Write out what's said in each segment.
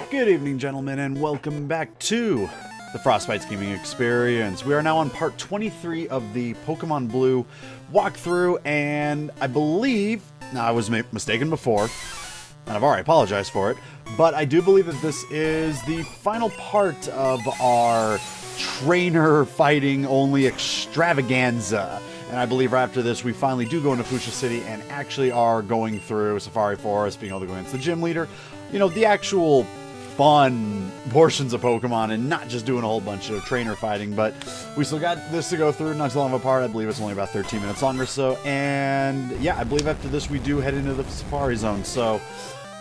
Good evening, gentlemen, and welcome back to the FrostBytez gaming experience. We are now on part 23 of the Pokemon Blue walkthrough, and I believe, now I was mistaken before, and I've already apologized for it, but I do believe that this is the final part of our trainer fighting only extravaganza. And I believe right after this, we finally do go into Fuchsia City and actually are going through Safari Forest, being able to go against the gym leader. You know, the actual fun portions of Pokemon and not just doing a whole bunch of trainer fighting. But we still got this to go through, not too long of a part. I believe it's only about 13 minutes long or so. And yeah, I believe after this, we do head into the Safari Zone. So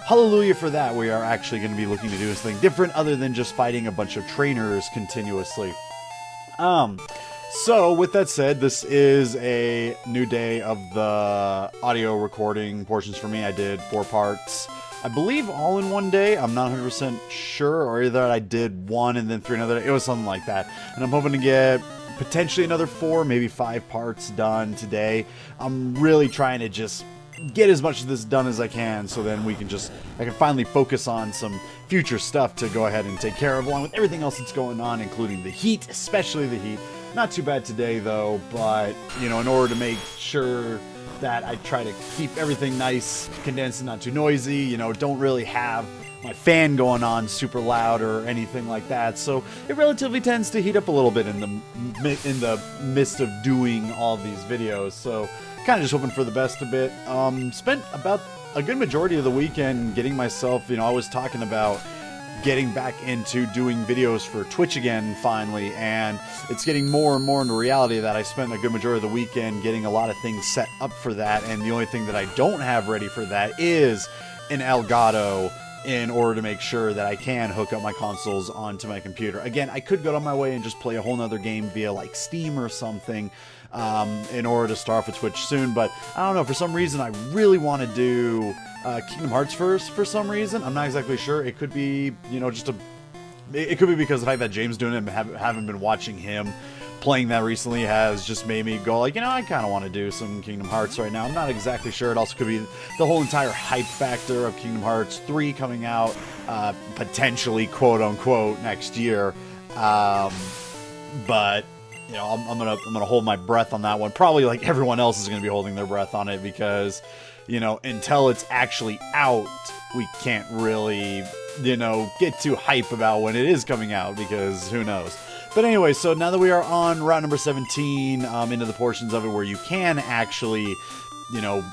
hallelujah for that. We are actually going to be looking to do something different other than just fighting a bunch of trainers continuously. So, with that said, this is a new day of the audio recording portions for me. I did 4 parts, I believe, all in one day. I'm not 100% sure, or either I did 1 and then 3 another day. It was something like that. And I'm hoping to get potentially another 4, maybe 5 parts done today. I'm really trying to just get as much of this done as I can, so then I can finally focus on some future stuff to go ahead and take care of, along with everything else that's going on, including the heat, especially the heat. Not too bad today, though, but, you know, in order to make sure that I try to keep everything nice, condensed, and not too noisy, you know, don't really have my fan going on super loud or anything like that, so it relatively tends to heat up a little bit in the midst of doing all of these videos, so kind of just hoping for the best a bit. Spent about a good majority of the weekend getting myself, you know, I was talking about getting back into doing videos for Twitch again finally, and it's getting more and more into reality that I spent a good majority of the weekend getting a lot of things set up for that, and the only thing that I don't have ready for that is an Elgato in order to make sure that I can hook up my consoles onto my computer. Again, I could go on my way and just play a whole nother game via like Steam or something in order to start off with Twitch soon, but I don't know, for some reason I really want to do Kingdom Hearts first for some reason. I'm not exactly sure. It could be, you know, it could be because of the fact that James doing it and haven't been watching him playing that recently has just made me go like, you know, I kind of want to do some Kingdom Hearts right now. I'm not exactly sure. It also could be the whole entire hype factor of Kingdom Hearts 3 coming out potentially, quote unquote, next year. But you know, I'm gonna hold my breath on that one. Probably like everyone else is gonna be holding their breath on it because, you know, until it's actually out, we can't really, you know, get too hype about when it is coming out because who knows. But anyway, so now that we are on route number 17, into the portions of it where you can actually, you know,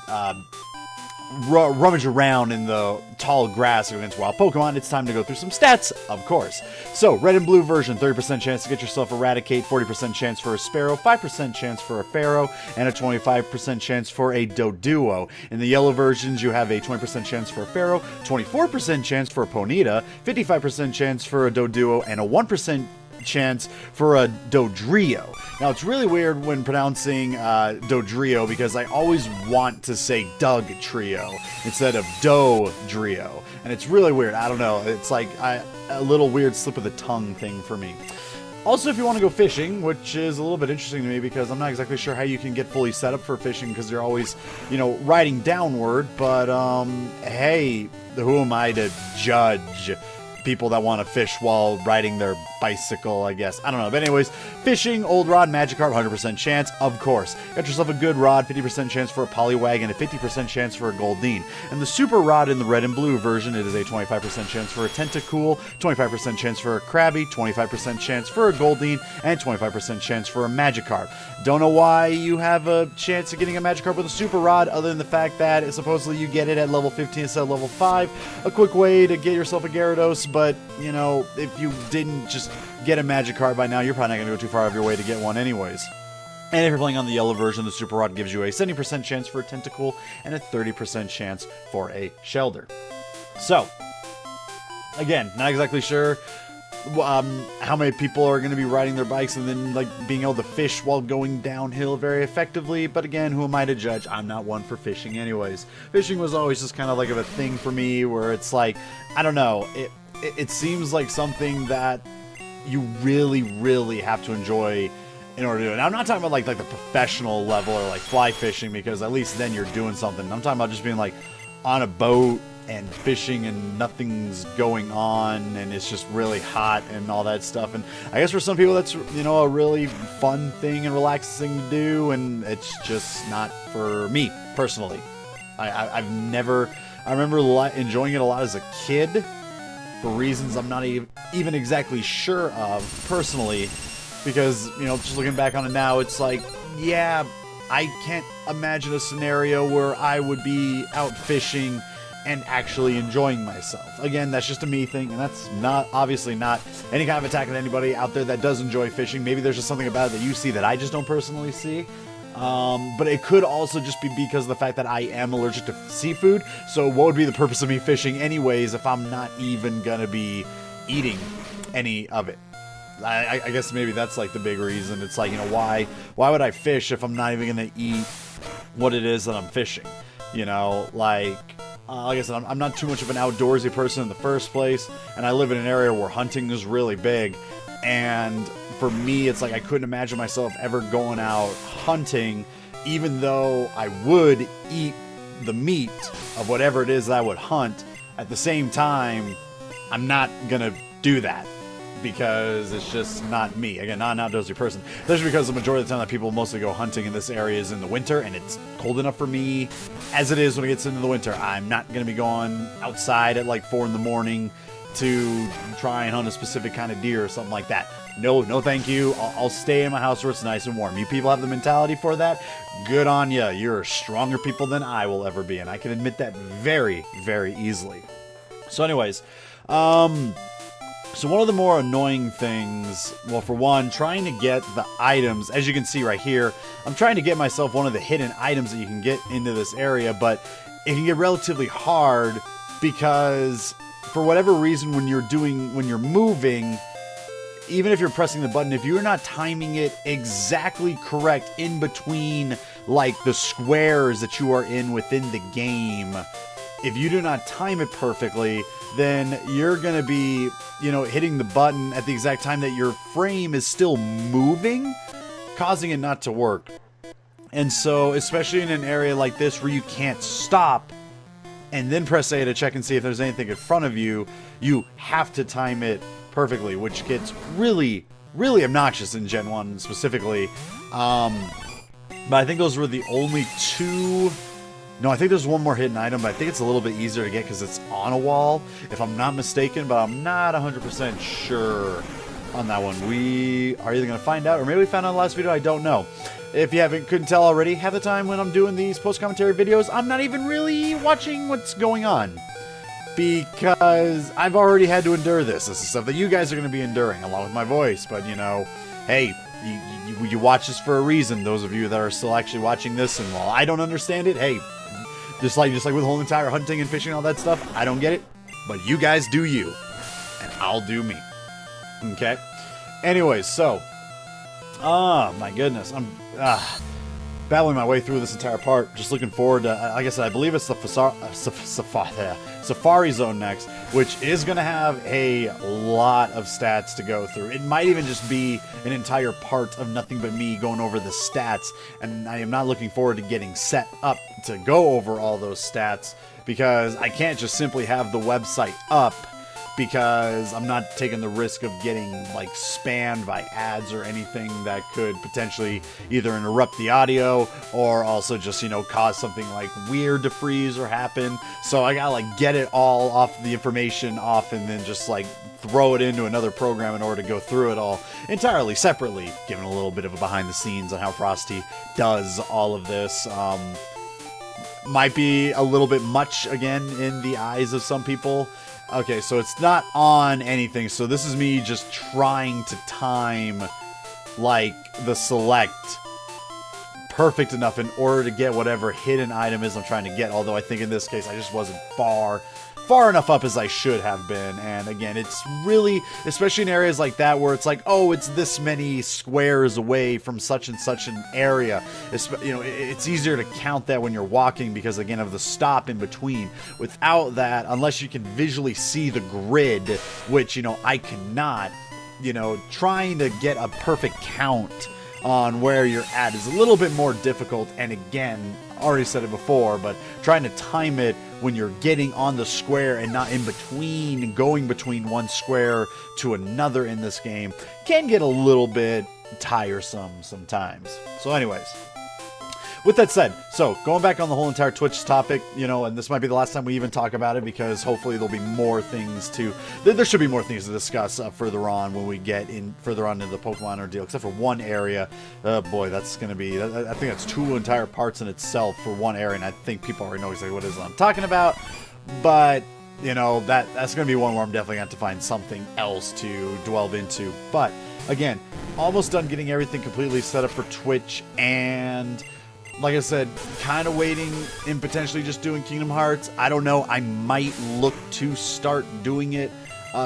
rummage around in the tall grass against wild Pokemon, it's time to go through some stats, of course. So, red and blue version, 30% chance to get yourself Eradicate, 40% chance for a Sparrow, 5% chance for a Pharaoh, and a 25% chance for a Doduo. In the yellow versions, you have a 20% chance for a Pharaoh, 24% chance for a Ponyta, 55% chance for a Doduo, and a 1% chance for a Dodrio. Now, it's really weird when pronouncing Dodrio because I always want to say Doug Trio instead of Dodrio, and it's really weird. I don't know. It's like a little weird slip of the tongue thing for me. Also, if you want to go fishing, which is a little bit interesting to me because I'm not exactly sure how you can get fully set up for fishing because you're always, you know, riding downward, but hey, who am I to judge people that want to fish while riding their bicycle, I guess. I don't know. But anyways, fishing, old rod, Magikarp, 100% chance, of course. Got yourself a good rod, 50% chance for a Poliwag, and a 50% chance for a Goldeen. And the super rod in the red and blue version, it is a 25% chance for a Tentacool, 25% chance for a Krabby, 25% chance for a Goldeen, and 25% chance for a Magikarp. Don't know why you have a chance of getting a Magikarp with a super rod, other than the fact that supposedly you get it at level 15 instead of level 5. A quick way to get yourself a Gyarados, but, you know, if you didn't just get a Magikarp by now, you're probably not going to go too far out of your way to get one anyways. And if you're playing on the yellow version, the Super Rod gives you a 70% chance for a Tentacool and a 30% chance for a Shelder. So, again, not exactly sure how many people are going to be riding their bikes and then like being able to fish while going downhill very effectively, but again, who am I to judge? I'm not one for fishing anyways. Fishing was always just kind of like a thing for me where it's like, I don't know, it seems like something that you really have to enjoy in order to do it. Now, I'm not talking about like the professional level or like fly fishing because at least then you're doing something. I'm talking about just being like on a boat and fishing and nothing's going on and it's just really hot and all that stuff. And I guess for some people that's, you know, a really fun thing and relaxing thing to do, and it's just not for me personally. I remember enjoying it a lot as a kid for reasons I'm not even exactly sure of personally, because, you know, just looking back on it now, it's like, yeah, I can't imagine a scenario where I would be out fishing and actually enjoying myself. Again, that's just a me thing, and that's not, obviously not any kind of attack on anybody out there that does enjoy fishing. Maybe there's just something about it that you see that I just don't personally see. But it could also just be because of the fact that I am allergic to seafood. So what would be the purpose of me fishing anyways if I'm not even gonna be eating any of it? I guess maybe that's like the big reason. It's like, you know, why would I fish if I'm not even gonna eat what it is that I'm fishing? You know, like I said, I'm not too much of an outdoorsy person in the first place, and I live in an area where hunting is really big. And for me, it's like I couldn't imagine myself ever going out hunting, even though I would eat the meat of whatever it is that I would hunt. At the same time, I'm not gonna do that because it's just not me. Again, not an outdoorsy person. Especially because the majority of the time that people mostly go hunting in this area is in the winter, and it's cold enough for me as it is when it gets into the winter. I'm not gonna be going outside at like 4 in the morning to try and hunt a specific kind of deer or something like that. No thank you. I'll stay in my house where it's nice and warm. You people have the mentality for that. Good on you. You're stronger people than I will ever be, and I can admit that very, very easily. So anyways, so one of the more annoying things, well, for one, trying to get the items, as you can see right here, I'm trying to get myself one of the hidden items that you can get into this area, but it can get relatively hard because for whatever reason, when you're moving, even if you're pressing the button, if you're not timing it exactly correct in between like the squares that you are in within the game, if you do not time it perfectly, then you're going to be, you know, hitting the button at the exact time that your frame is still moving, causing it not to work. And so, especially in an area like this where you can't stop and then press A to check and see if there's anything in front of you, you have to time it perfectly, which gets really, really obnoxious in Gen 1 specifically. But I think those were the only two. No, I think there's one more hidden item, but I think it's a little bit easier to get because it's on a wall, if I'm not mistaken, but I'm not 100% sure on that one. We are either going to find out, or maybe we found out in the last video, I don't know. If you couldn't tell already, half the time when I'm doing these post-commentary videos, I'm not even really watching what's going on, because I've already had to endure this. This is stuff that you guys are going to be enduring, along with my voice, but, you know, hey, you watch this for a reason, those of you that are still actually watching this, and while I don't understand it, hey, just like with the whole entire hunting and fishing and all that stuff, I don't get it, but you guys do you, and I'll do me. Okay? Anyways, so, oh my goodness, I'm battling my way through this entire part, just looking forward to, like I said, I believe it's the Safari Zone next, which is going to have a lot of stats to go through. It might even just be an entire part of nothing but me going over the stats, and I am not looking forward to getting set up to go over all those stats, because I can't just simply have the website up, because I'm not taking the risk of getting like spammed by ads or anything that could potentially either interrupt the audio or also just, you know, cause something like weird to freeze or happen. So I gotta like get it all off, the information off, and then just like throw it into another program in order to go through it all entirely separately, giving a little bit of a behind the scenes on how Frosty does all of this. Might be a little bit much again in the eyes of some people. Okay, so it's not on anything, so this is me just trying to time, like, the select perfect enough in order to get whatever hidden item is I'm trying to get, although I think in this case I just wasn't far enough up as I should have been. And again, it's really, especially in areas like that where it's like, oh, it's this many squares away from such and such an area. It's, you know, it's easier to count that when you're walking because, again, of the stop in between. Without that, unless you can visually see the grid, which, you know, I cannot, you know, trying to get a perfect count on where you're at is a little bit more difficult. And again, already said it before, but trying to time it when you're getting on the square and not in between and going between one square to another in this game can get a little bit tiresome sometimes. So anyways, with that said, so going back on the whole entire Twitch topic, you know, and this might be the last time we even talk about it, because hopefully there'll be more things to, there should be more things to discuss further on when we get in further on into the Pokemon ordeal, except for one area. Oh boy, that's going to be, I think that's 2 entire parts in itself for one area, and I think people already know exactly what it is I'm talking about, but, you know, that's going to be one where I'm definitely going to have to find something else to delve into. But, again, almost done getting everything completely set up for Twitch, and like I said, kind of waiting and potentially just doing Kingdom Hearts. I don't know. I might look to start doing it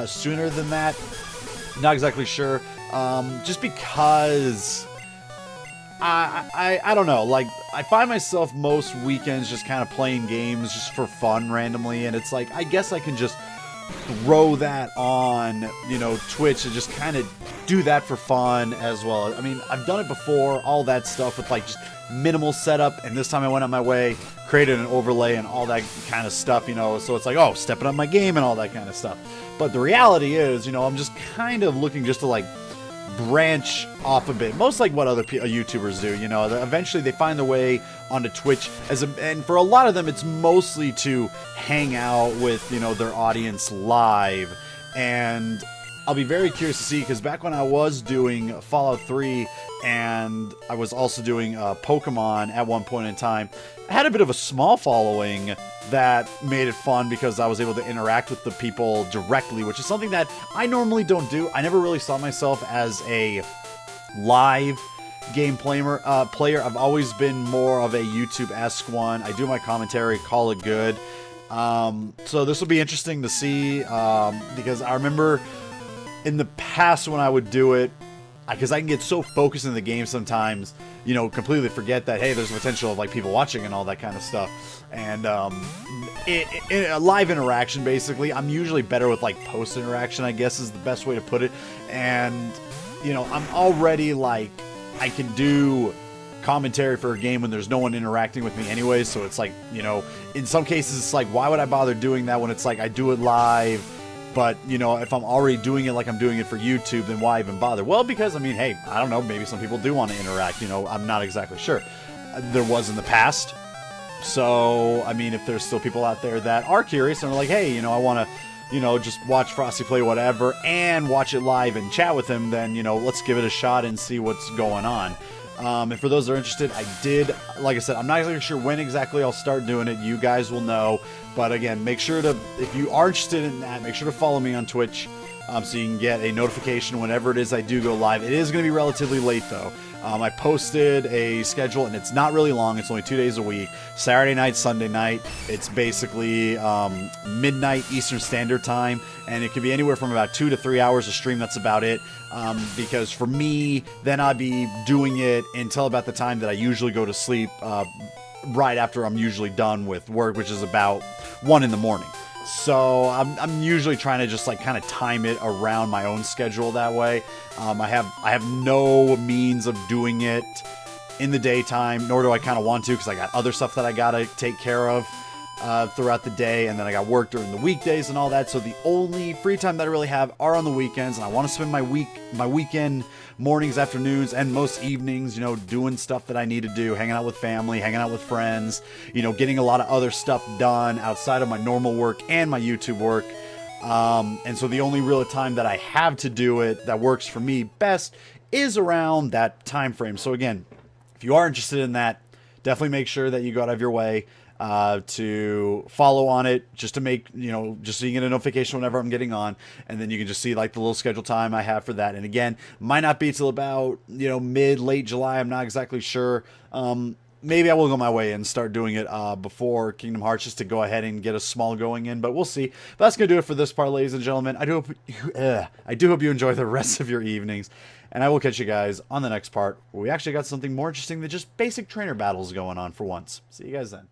sooner than that. Not exactly sure. Just because I don't know. Like, I find myself most weekends just kind of playing games just for fun randomly, and it's like, I guess I can just throw that on, you know, Twitch and just kind of do that for fun as well. I mean, I've done it before, all that stuff with like just minimal setup, and this time I went on my way, created an overlay and all that kind of stuff, you know, so it's like, oh, stepping up my game and all that kind of stuff. But the reality is, you know, I'm just kind of looking just to like branch off a bit, most like what other YouTubers do, you know. Eventually they find their way onto Twitch and for a lot of them it's mostly to hang out with, you know, their audience live. And I'll be very curious to see, because back when I was doing Fallout 3 and I was also doing Pokemon at one point in time, I had a bit of a small following that made it fun because I was able to interact with the people directly, which is something that I normally don't do. I never really saw myself as a live game player. I've always been more of a YouTube-esque one. I do my commentary, call it good. So this will be interesting to see, because I remember in the past when I would do it, because I can get so focused in the game sometimes, you know, completely forget that, hey, there's potential of like people watching and all that kind of stuff. And a live interaction, basically, I'm usually better with like post interaction, I guess is the best way to put it. And, you know, I'm already like, I can do commentary for a game when there's no one interacting with me anyway, so it's like, you know, in some cases it's like, why would I bother doing that when it's like I do it live? But, you know, if I'm already doing it like I'm doing it for YouTube, then why even bother? Well, because, I mean, hey, I don't know, maybe some people do want to interact, you know, I'm not exactly sure. There was in the past. So, I mean, if there's still people out there that are curious and are like, hey, you know, I want to, you know, just watch Frosty play whatever and watch it live and chat with him, then, you know, let's give it a shot and see what's going on. And for those that are interested, I did, like I said, I'm not exactly sure when exactly I'll start doing it. You guys will know. But again, make sure to, if you are interested in that, make sure to follow me on Twitch, so you can get a notification whenever it is I do go live. It is going to be relatively late, though. I posted a schedule, and it's not really long. It's only 2 days a week. Saturday night, Sunday night. It's basically midnight Eastern Standard Time, and it can be anywhere from about 2 to 3 hours of stream. That's about it. Because for me, then I'd be doing it until about the time that I usually go to sleep, right after I'm usually done with work, which is about 1 in the morning. So I'm usually trying to just like kind of time it around my own schedule that way. I have no means of doing it in the daytime, nor do I kind of want to, because I got other stuff that I gotta take care of throughout the day, and then I got work during the weekdays and all that. So the only free time that I really have are on the weekends, and I want to spend my weekend mornings, afternoons, and most evenings, you know, doing stuff that I need to do, hanging out with family, hanging out with friends, you know, getting a lot of other stuff done outside of my normal work and my YouTube work. And so the only real time that I have to do it that works for me best is around that time frame. So again, if you are interested in that, definitely make sure that you go out of your way to follow on it, just to make, you know, just so you get a notification whenever I'm getting on, and then you can just see like the little schedule time I have for that. And again, might not be till about, you know, late July. I'm not exactly sure. Maybe I will go my way and start doing it before Kingdom Hearts, just to go ahead and get a small going in, but we'll see. But that's gonna do it for this part, ladies and gentlemen. I do hope you enjoy the rest of your evenings, and I will catch you guys on the next part, where we actually got something more interesting than just basic trainer battles going on for once. See you guys then.